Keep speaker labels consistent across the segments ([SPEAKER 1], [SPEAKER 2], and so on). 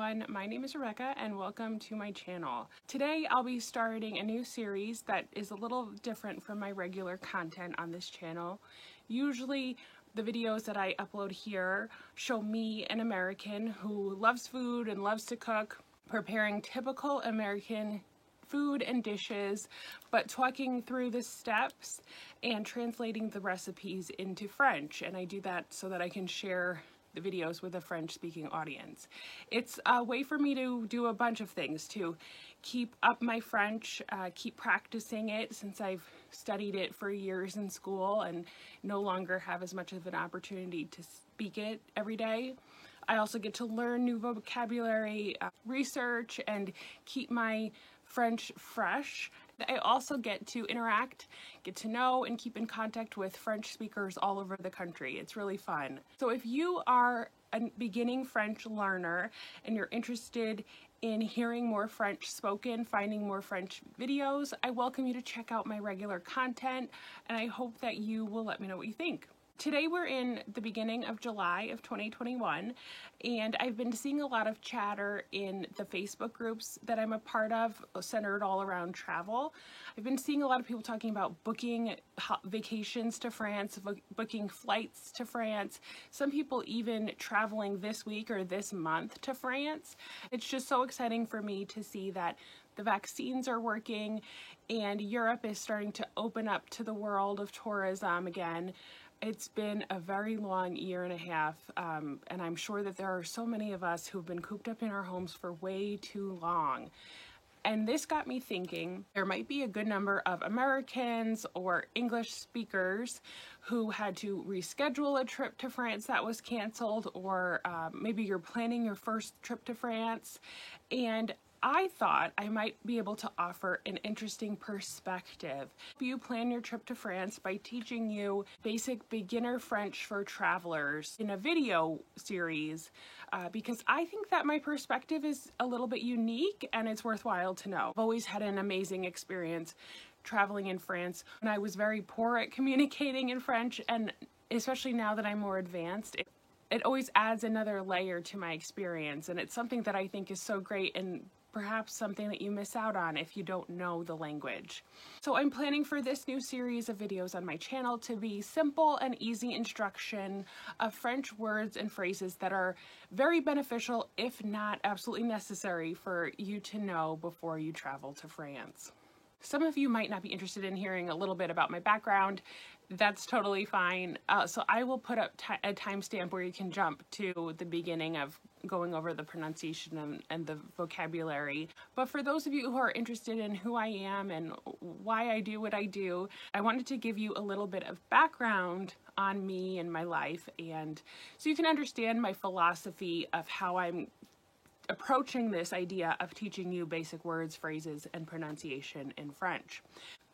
[SPEAKER 1] everyone, my name is Rebecca and welcome to my channel. Today I'll be starting a new series that is a little different from my regular content on this channel. Usually the videos that I upload here show me, an American who loves food and loves to cook, preparing typical American food and dishes, but talking through the steps and translating the recipes into French. And I do that so that I can share the videos with a French-speaking audience. It's a way for me to do a bunch of things, to keep up my French, keep practicing it since I've studied it for years in school and no longer have as much of an opportunity to speak it every day. I also get to learn new vocabulary, research, and keep my French fresh. I also get to interact, get to know, and keep in contact with French speakers all over the country. It's really fun. So if you are a beginning French learner and you're interested in hearing more French spoken, finding more French videos, I welcome you to check out my regular content, and I hope that you will let me know what you think. Today we're in the beginning of July of 2021, and I've been seeing a lot of chatter in the Facebook groups that I'm a part of, centered all around travel. I've been seeing a lot of people talking about booking vacations to France, booking flights to France, some people even traveling this week or this month to France. It's just so exciting for me to see that the vaccines are working and Europe is starting to open up to the world of tourism again. It's been a very long year and a half, and I'm sure that there are so many of us who've been cooped up in our homes for way too long. And this got me thinking there might be a good number of Americans or English speakers who had to reschedule a trip to France that was canceled, or maybe you're planning your first trip to France, and I thought I might be able to offer an interesting perspective. You plan your trip to France by teaching you basic beginner French for travelers in a video series, because I think that my perspective is a little bit unique and it's worthwhile to know. I've always had an amazing experience traveling in France, and I was very poor at communicating in French, and especially now that I'm more advanced, it always adds another layer to my experience, and it's something that I think is so great and perhaps something that you miss out on if you don't know the language. So I'm planning for this new series of videos on my channel to be simple and easy instruction of French words and phrases that are very beneficial, if not absolutely necessary, for you to know before you travel to France. Some of you might not be interested in hearing a little bit about my background. That's totally fine. So I will put up a timestamp where you can jump to the beginning of going over the pronunciation and the vocabulary. But for those of you who are interested in who I am and why I do what I do, I wanted to give you a little bit of background on me and my life, and so you can understand my philosophy of how I'm approaching this idea of teaching you basic words, phrases, and pronunciation in French.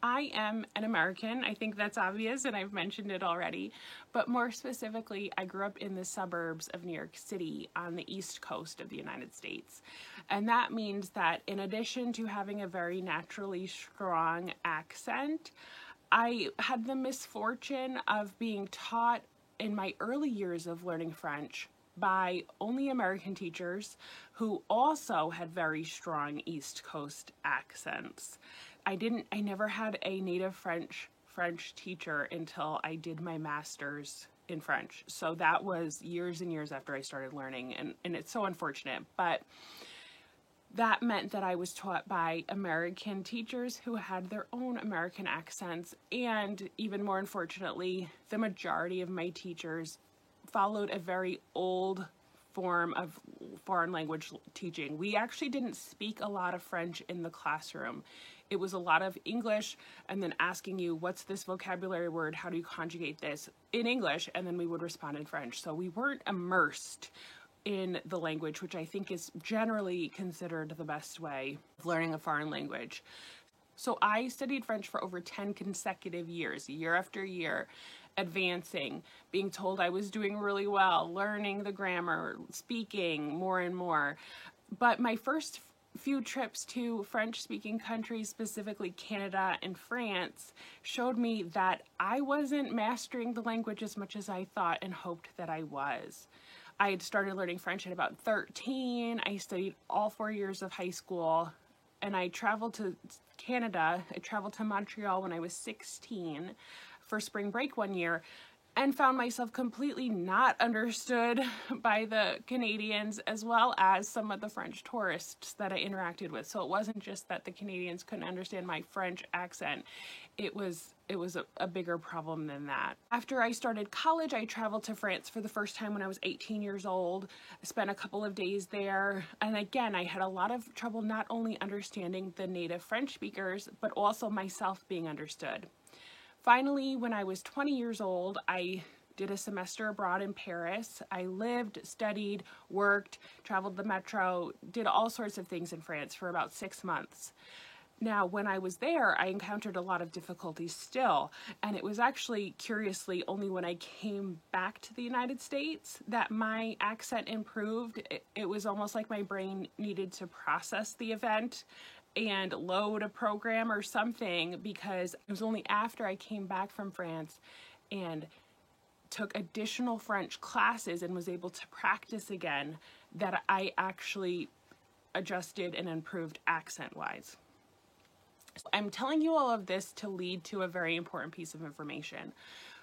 [SPEAKER 1] I am an American. I think that's obvious, and I've mentioned it already, but more specifically, I grew up in the suburbs of New York City on the East Coast of the United States. And that means that in addition to having a very naturally strong accent, I had the misfortune of being taught in my early years of learning French by only American teachers who also had very strong East Coast accents. I never had a native French teacher until I did my master's in French. So that was years and years after I started learning, and it's so unfortunate, but that meant that I was taught by American teachers who had their own American accents, and even more unfortunately, the majority of my teachers followed a very old form of foreign language teaching. We actually didn't speak a lot of French in the classroom. It was a lot of English and then asking you, what's this vocabulary word? How do you conjugate this in English? And then we would respond in French. So we weren't immersed in the language, which I think is generally considered the best way of learning a foreign language. So I studied French for over 10 consecutive years, year after year, advancing, being told I was doing really well, learning the grammar, speaking more and more. But my first few trips to French-speaking countries, specifically Canada and France, showed me that I wasn't mastering the language as much as I thought and hoped that I was. I had started learning French at about 13. I studied all 4 years of high school, and I traveled to Canada. I traveled to Montreal when I was 16 for spring break one year, and found myself completely not understood by the Canadians, as well as some of the French tourists that I interacted with. So it wasn't just that the Canadians couldn't understand my French accent. It was a bigger problem than that. After I started college, I traveled to France for the first time when I was 18 years old. I spent a couple of days there. And again, I had a lot of trouble not only understanding the native French speakers, but also myself being understood. Finally, when I was 20 years old, I did a semester abroad in Paris. I lived, studied, worked, traveled the metro, did all sorts of things in France for about 6 months. Now, when I was there, I encountered a lot of difficulties still, and it was actually, curiously, only when I came back to the United States that my accent improved. It was almost like my brain needed to process the event and load a program or something, because it was only after I came back from France and took additional French classes and was able to practice again that I actually adjusted and improved accent-wise. So I'm telling you all of this to lead to a very important piece of information,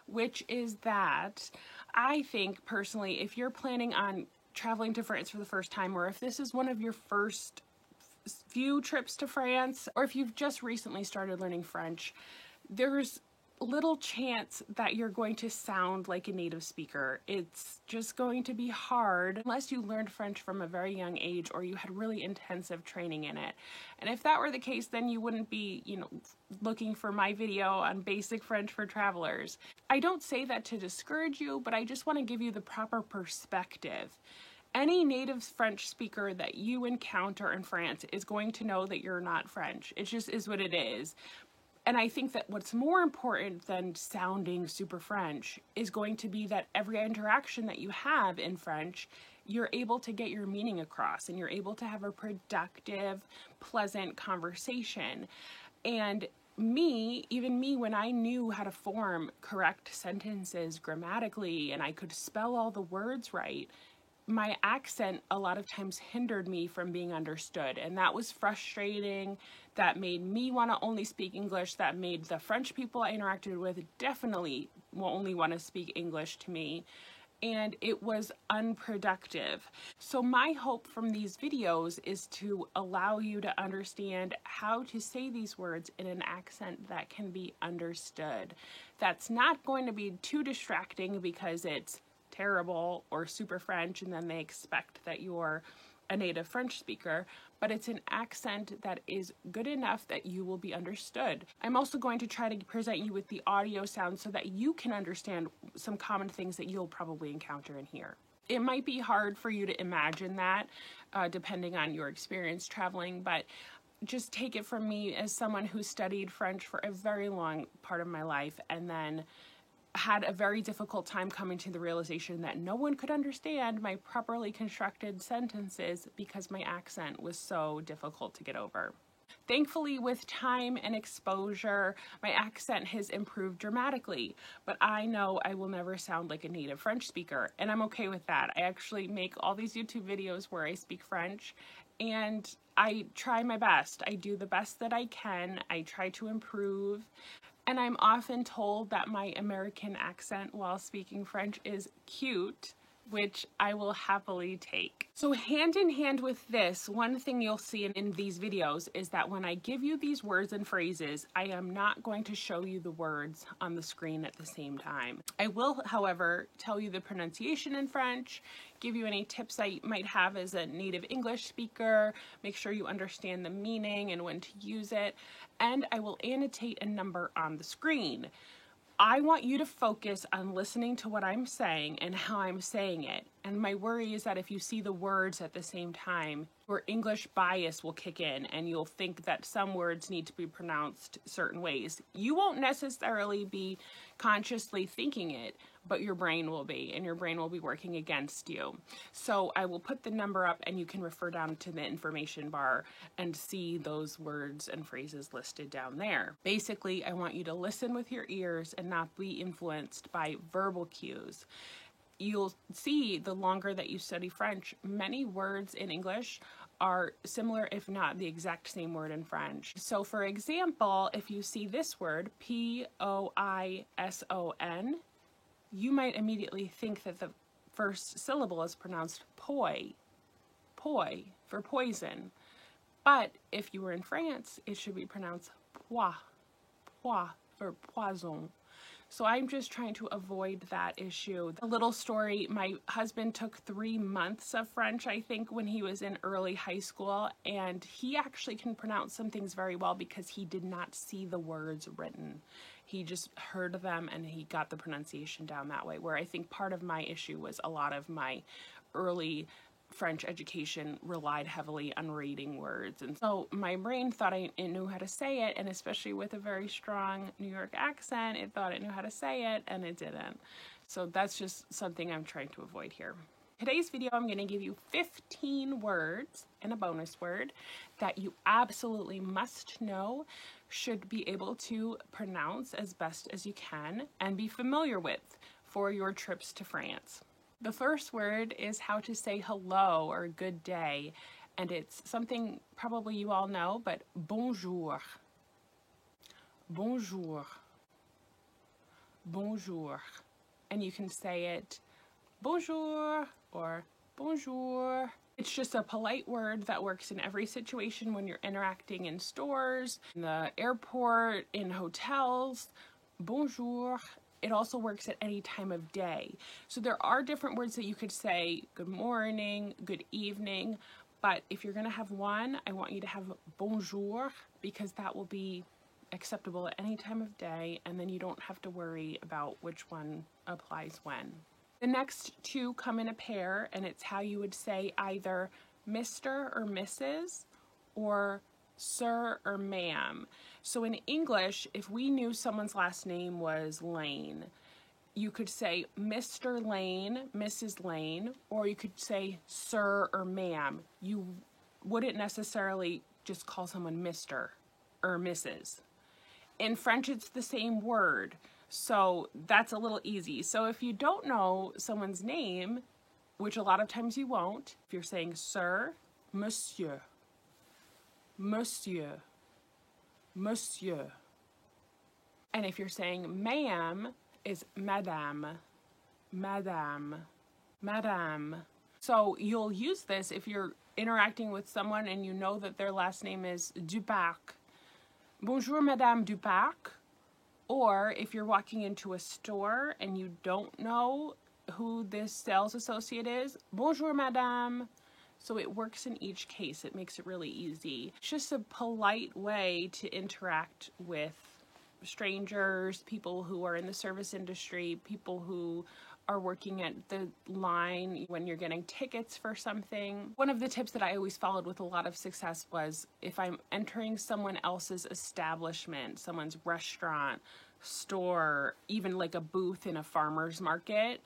[SPEAKER 1] which is that I think personally, if you're planning on traveling to France for the first time, or if this is one of your first few trips to France, or if you've just recently started learning French, there's little chance that you're going to sound like a native speaker. It's just going to be hard unless you learned French from a very young age or you had really intensive training in it. And if that were the case, then you wouldn't be, looking for my video on basic French for travelers. I don't say that to discourage you, but I just want to give you the proper perspective. Any native French speaker that you encounter in France is going to know that you're not French. It just is what it is. And I think that what's more important than sounding super French is going to be that every interaction that you have in French, you're able to get your meaning across and you're able to have a productive, pleasant conversation. And even me, when I knew how to form correct sentences grammatically and I could spell all the words right, my accent a lot of times hindered me from being understood, and that was frustrating. That made me want to only speak English. That made the French people I interacted with definitely only want to speak English to me, and it was unproductive. So my hope from these videos is to allow you to understand how to say these words in an accent that can be understood. That's not going to be too distracting because it's terrible or super French and then they expect that you're a native French speaker, but it's an accent that is good enough that you will be understood. I'm also going to try to present you with the audio sound so that you can understand some common things that you'll probably encounter in here. It might be hard for you to imagine that depending on your experience traveling, but just take it from me as someone who studied French for a very long part of my life and then had a very difficult time coming to the realization that no one could understand my properly constructed sentences because my accent was so difficult to get over. Thankfully, with time and exposure, my accent has improved dramatically, but I know I will never sound like a native French speaker, and I'm okay with that. I actually make all these YouTube videos where I speak French, and I try my best. I do the best that I can. I try to improve. And I'm often told that my American accent while speaking French is cute, which I will happily take. So hand in hand with this, one thing you'll see in these videos is that when I give you these words and phrases, I am not going to show you the words on the screen at the same time. I will, however, tell you the pronunciation in French, give you any tips I might have as a native English speaker, make sure you understand the meaning and when to use it, and I will annotate a number on the screen. I want you to focus on listening to what I'm saying and how I'm saying it. And my worry is that if you see the words at the same time, your English bias will kick in and you'll think that some words need to be pronounced certain ways. You won't necessarily be consciously thinking it, but your brain will be, and your brain will be working against you. So I will put the number up and you can refer down to the information bar and see those words and phrases listed down there. Basically, I want you to listen with your ears and not be influenced by verbal cues. you'll see the longer that you study French, many words in English are similar, if not the exact same word in French. So for example, if you see this word, P-O-I-S-O-N, you might immediately think that the first syllable is pronounced poi, poi for poison. But if you were in France, it should be pronounced pois, pois for poison. So I'm just trying to avoid that issue. A little story, my husband took 3 months of French, I think, when he was in early high school, and he actually can pronounce some things very well because he did not see the words written. He just heard them and he got the pronunciation down that way, where I think part of my issue was a lot of my early French education relied heavily on reading words. And so my brain thought I knew how to say it, and especially with a very strong New York accent, it thought it knew how to say it, and it didn't. So that's just something I'm trying to avoid here. Today's video, I'm going to give you 15 words and a bonus word that you absolutely must know, should be able to pronounce as best as you can, and be familiar with for your trips to France. The first word is how to say hello or good day, and it's something probably you all know, but bonjour, bonjour, bonjour. And you can say it bonjour or bonjour. It's just a polite word that works in every situation when you're interacting in stores, in the airport, in hotels. Bonjour. It also works at any time of day. So there are different words that you could say, good morning, good evening, but if you're gonna have one, I want you to have bonjour, because that will be acceptable at any time of day, and then you don't have to worry about which one applies when. The next two come in a pair, and it's how you would say either Mr. or Mrs. or sir or ma'am. So in English, if we knew someone's last name was Lane, you could say Mr. Lane, Mrs. Lane, or you could say sir or ma'am. You wouldn't necessarily just call someone Mr. or Mrs. In French, it's the same word, so that's a little easy. So if you don't know someone's name, which a lot of times you won't, if you're saying sir, monsieur, monsieur, monsieur. And if you're saying ma'am, is madame, madame, madame. So you'll use this if you're interacting with someone and you know that their last name is Duparc. Bonjour, Madame Duparc. Or if you're walking into a store and you don't know who this sales associate is, bonjour, Madame. So it works in each case. It makes it really easy. It's just a polite way to interact with strangers, people who are in the service industry, people who are working at the line when you're getting tickets for something. One of the tips that I always followed with a lot of success was if I'm entering someone else's establishment, someone's restaurant, store, even like a booth in a farmer's market,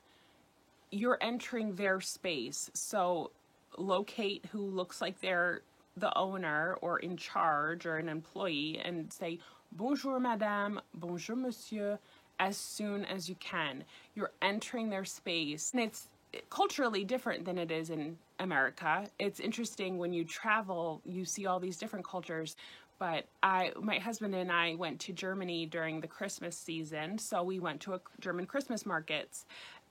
[SPEAKER 1] you're entering their space. So locate who looks like they're the owner or in charge or an employee and say, bonjour madame, bonjour monsieur, as soon as you can. You're entering their space. And it's culturally different than it is in America. It's interesting when you travel, you see all these different cultures. But my husband and I went to Germany during the Christmas season. So we went to a German Christmas markets,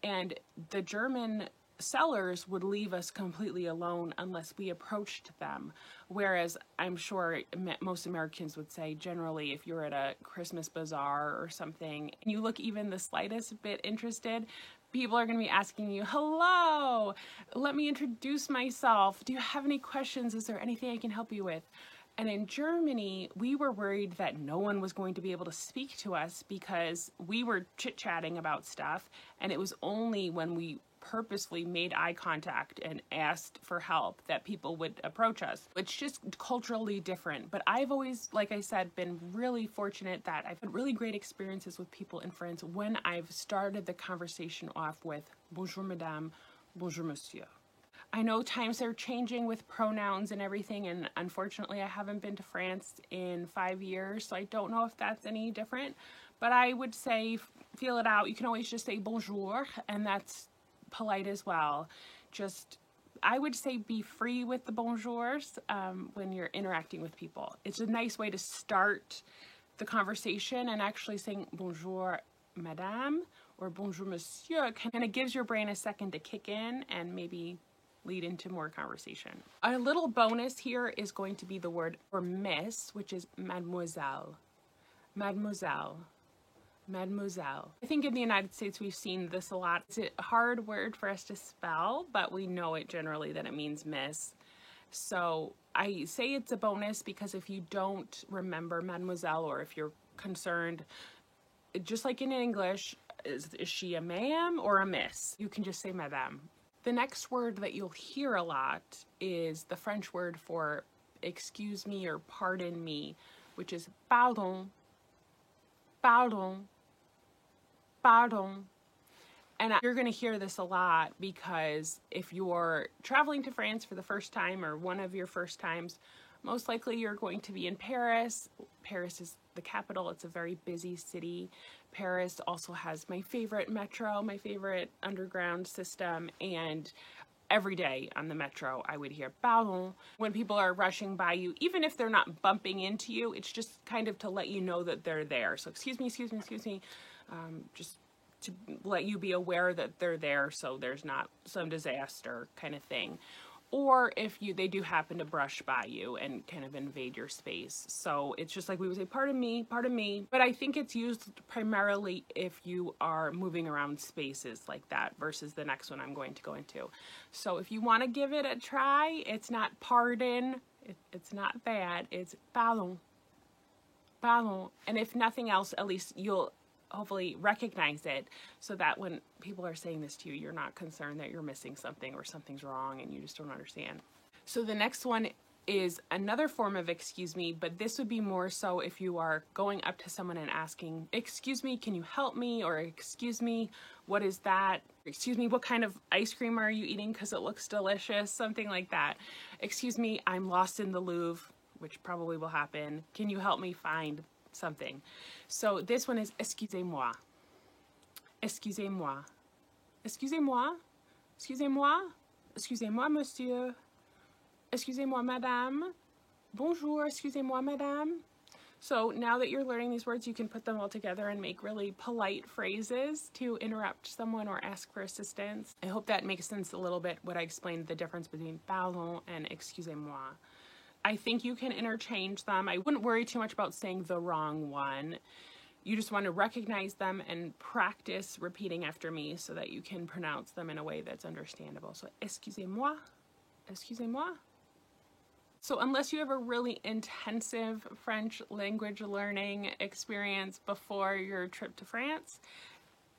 [SPEAKER 1] and the German sellers would leave us completely alone unless we approached them. Whereas I'm sure most Americans would say generally if you're at a Christmas bazaar or something and you look even the slightest bit interested, people are going to be asking you, hello, let me introduce myself. Do you have any questions? Is there anything I can help you with? And in Germany, we were worried that no one was going to be able to speak to us because we were chit-chatting about stuff, and it was only when we purposely made eye contact and asked for help that people would approach us. It's just culturally different. But I've always, like I said, been really fortunate that I've had really great experiences with people in France when I've started the conversation off with bonjour madame, bonjour monsieur. I know times are changing with pronouns and everything, and unfortunately I haven't been to France in 5 years, so I don't know if that's any different, but I would say feel it out. You can always just say bonjour, and that's polite as well. Just, I would say, be free with the bonjours when you're interacting with people. It's a nice way to start the conversation, and actually saying bonjour madame or bonjour monsieur kind of gives your brain a second to kick in and maybe lead into more conversation. A little bonus here is going to be the word for miss, which is mademoiselle. Mademoiselle. Mademoiselle. I think in the United States we've seen this a lot. It's a hard word for us to spell, but we know it generally that it means miss. So I say it's a bonus because if you don't remember mademoiselle, or if you're concerned, just like in English, is she a ma'am or a miss? You can just say madame. The next word that you'll hear a lot is the French word for excuse me or pardon me, which is pardon, pardon, pardon. And you're going to hear this a lot because if you're traveling to France for the first time, or one of your first times, most likely you're going to be in Paris. Paris is the capital. It's a very busy city. Paris also has my favorite metro, my favorite underground system, and every day on the metro I would hear pardon when people are rushing by you. Even if they're not bumping into you, it's just kind of to let you know that they're there. So excuse me, excuse me, excuse me. Just to let you be aware that they're there, so there's not some disaster kind of thing. Or if they do happen to brush by you and kind of invade your space. So it's just like we would say, pardon me, pardon me. But I think it's used primarily if you are moving around spaces like that versus the next one I'm going to go into. So if you want to give it a try, it's not pardon, it's not bad, it's pardon, pardon. And if nothing else, at least you'll hopefully recognize it, so that when people are saying this to you, you're not concerned that you're missing something or something's wrong and you just don't understand. So the next one is another form of excuse me, but this would be more so if you are going up to someone and asking, excuse me, can you help me? Or excuse me, what is that? Excuse me, what kind of ice cream are you eating because it looks delicious? Something like that. Excuse me, I'm lost in the Louvre, which probably will happen. Can you help me find something? So this one is excusez-moi. Excusez-moi. Excusez-moi. Excusez-moi. Excusez-moi, monsieur. Excusez-moi, madame. Bonjour, excusez-moi, madame. So now that you're learning these words, you can put them all together and make really polite phrases to interrupt someone or ask for assistance. I hope that makes sense a little bit, what I explained, the difference between pardon and excusez-moi. I think you can interchange them. I wouldn't worry too much about saying the wrong one. You just want to recognize them and practice repeating after me so that you can pronounce them in a way that's understandable. So, excusez-moi, excusez-moi. So unless you have a really intensive French language learning experience before your trip to France,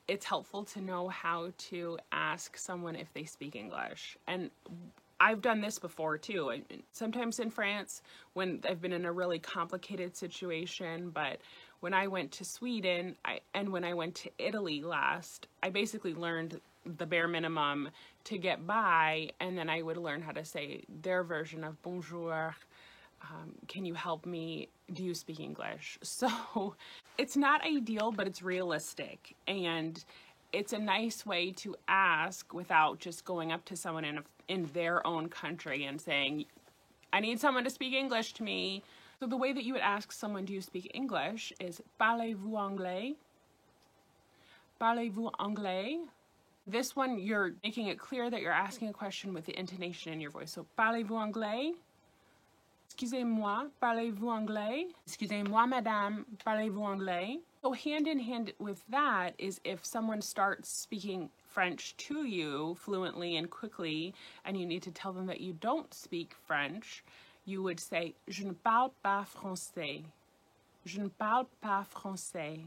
[SPEAKER 1] it's helpful to know how to ask someone if they speak English. And I've done this before too. Sometimes in France, when I've been in a really complicated situation, but when I went to Sweden and when I went to Italy last, I basically learned the bare minimum to get by, and then I would learn how to say their version of bonjour. Can you help me? Do you speak English? So it's not ideal, but it's realistic. And it's a nice way to ask without just going up to someone in their own country and saying, I need someone to speak English to me. So the way that you would ask someone, do you speak English, is parlez-vous anglais? Parlez-vous anglais? This one, you're making it clear that you're asking a question with the intonation in your voice. So parlez-vous anglais? Excusez-moi, parlez-vous anglais? Excusez-moi, madame, parlez-vous anglais? So hand in hand with that is if someone starts speaking French to you fluently and quickly, and you need to tell them that you don't speak French, you would say, je ne parle pas français. Je ne parle pas français.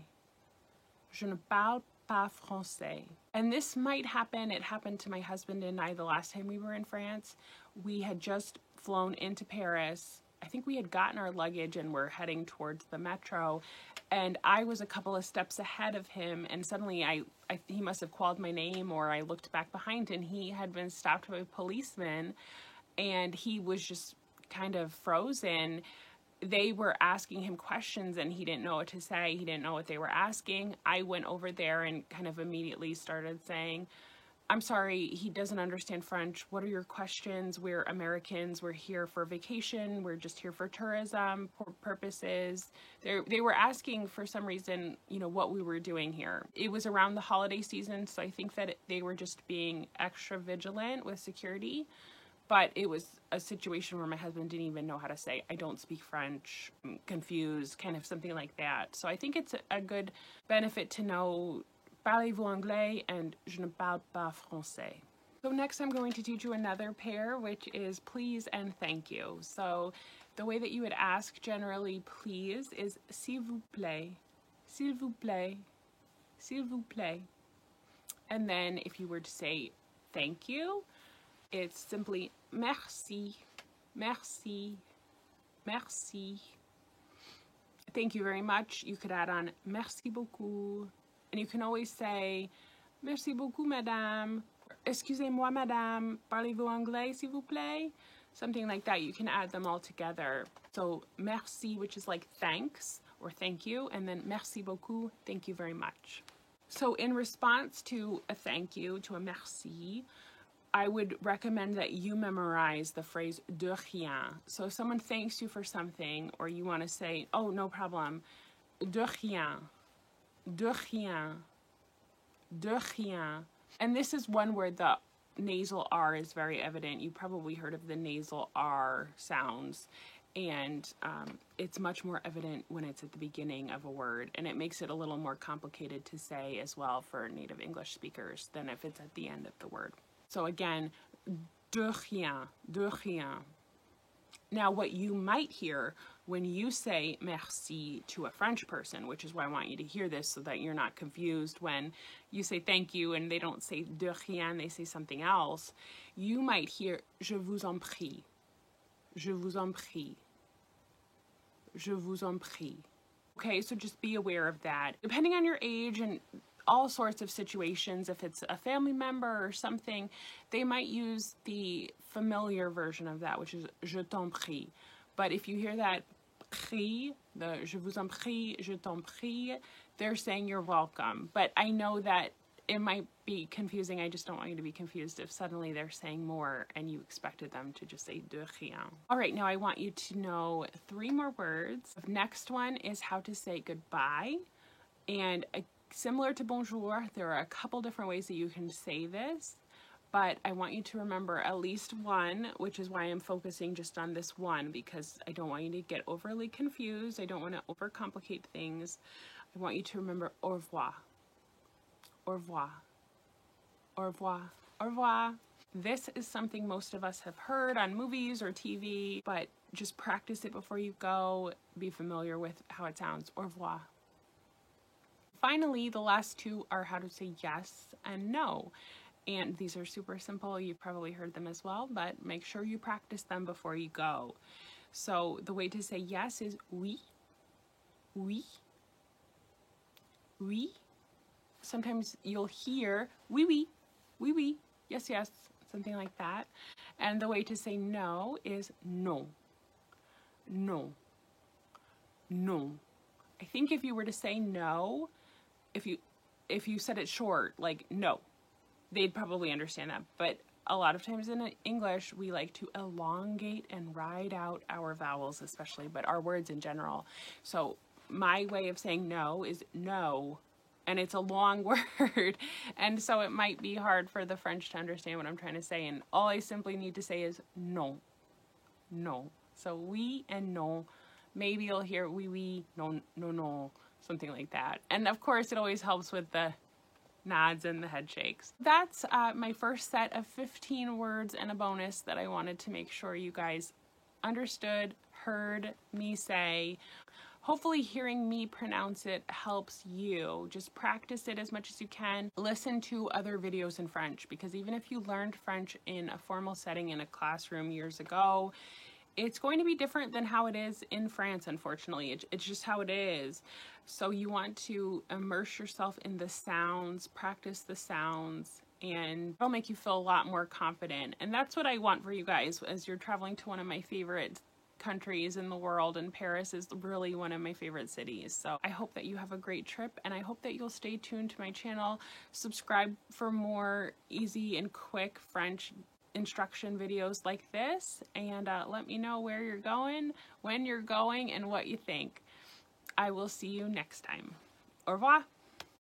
[SPEAKER 1] Je ne parle pas français. And this might happen. It happened to my husband and I the last time we were in France. We had just flown into Paris. I think we had gotten our luggage and were heading towards the metro, and I was a couple of steps ahead of him, and suddenly he must have called my name, or I looked back behind and he had been stopped by a policeman, and he was just kind of frozen. They were asking him questions and he didn't know what to say. He didn't know what they were asking. I went over there and kind of immediately started saying, I'm sorry, he doesn't understand French. What are your questions? We're Americans. We're here for vacation. We're just here for tourism purposes. They were asking for some reason, you know, what we were doing here. It was around the holiday season, so I think that they were just being extra vigilant with security. But it was a situation where my husband didn't even know how to say, I don't speak French, I'm confused, kind of something like that. So I think it's a good benefit to know, parlez-vous anglais and je ne parle pas français. So next I'm going to teach you another pair, which is please and thank you. So the way that you would ask generally please is s'il vous plaît, s'il vous plaît, s'il vous plaît. And then if you were to say thank you, it's simply merci, merci, merci. Thank you very much. You could add on merci beaucoup. And you can always say merci beaucoup, madame. Excusez-moi, madame. Parlez-vous anglais, s'il vous plaît? Something like that. You can add them all together. So merci, which is like thanks or thank you. And then merci beaucoup, thank you very much. So in response to a thank you, to a merci, I would recommend that you memorize the phrase de rien. So if someone thanks you for something, or you want to say, oh, no problem, de rien, de rien, de rien. And this is one where the nasal R is very evident. You probably heard of the nasal R sounds, and it's much more evident when it's at the beginning of a word, and it makes it a little more complicated to say as well for native English speakers than if it's at the end of the word. So again, de rien, de rien. Now what you might hear when you say merci to a French person, which is why I want you to hear this so that you're not confused when you say thank you and they don't say de rien, they say something else, you might hear je vous en prie, je vous en prie, je vous en prie. Okay, so just be aware of that. Depending on your age and all sorts of situations, if it's a family member or something, they might use the familiar version of that, which is je t'en prie. But if you hear that prie, the je vous en prie, je t'en prie, they're saying you're welcome. But I know that it might be confusing. I just don't want you to be confused if suddenly they're saying more and you expected them to just say de rien. All right, now I want you to know 3 more words. The next one is how to say goodbye. And similar to bonjour, there are a couple different ways that you can say this, but I want you to remember at least one, which is why I'm focusing just on this one, because I don't want you to get overly confused. I don't want to overcomplicate things. I want you to remember au revoir, au revoir, au revoir, au revoir. This is something most of us have heard on movies or TV, but just practice it before you go. Be familiar with how it sounds. Au revoir. Finally, the last 2 are how to say yes and no. And these are super simple. You've probably heard them as well, but make sure you practice them before you go. So the way to say yes is oui, oui, oui. Sometimes you'll hear oui, oui, oui, oui, yes, yes, something like that. And the way to say no is non, non, non. I think if you were to say no, if you said it short, like no, they'd probably understand that. But a lot of times in English, we like to elongate and ride out our vowels especially, but our words in general. So my way of saying no is no, and it's a long word, and so it might be hard for the French to understand what I'm trying to say, and all I simply need to say is non, non. So oui and non. Maybe you'll hear oui, oui, non, non, non, something like that. And of course, it always helps with the nods and the head shakes. That's my first set of 15 words and a bonus that I wanted to make sure you guys understood, heard me say. Hopefully hearing me pronounce it helps you. Just practice it as much as you can. Listen to other videos in French, because even if you learned French in a formal setting in a classroom years ago, it's going to be different than how it is in France, unfortunately. It's just how it is. So you want to immerse yourself in the sounds, practice the sounds, and it'll make you feel a lot more confident. And that's what I want for you guys as you're traveling to one of my favorite countries in the world, and Paris is really one of my favorite cities. So I hope that you have a great trip, and I hope that you'll stay tuned to my channel. Subscribe for more easy and quick French instruction videos like this, and let me know where you're going, when you're going, and what you think. I will see you next time. Au revoir!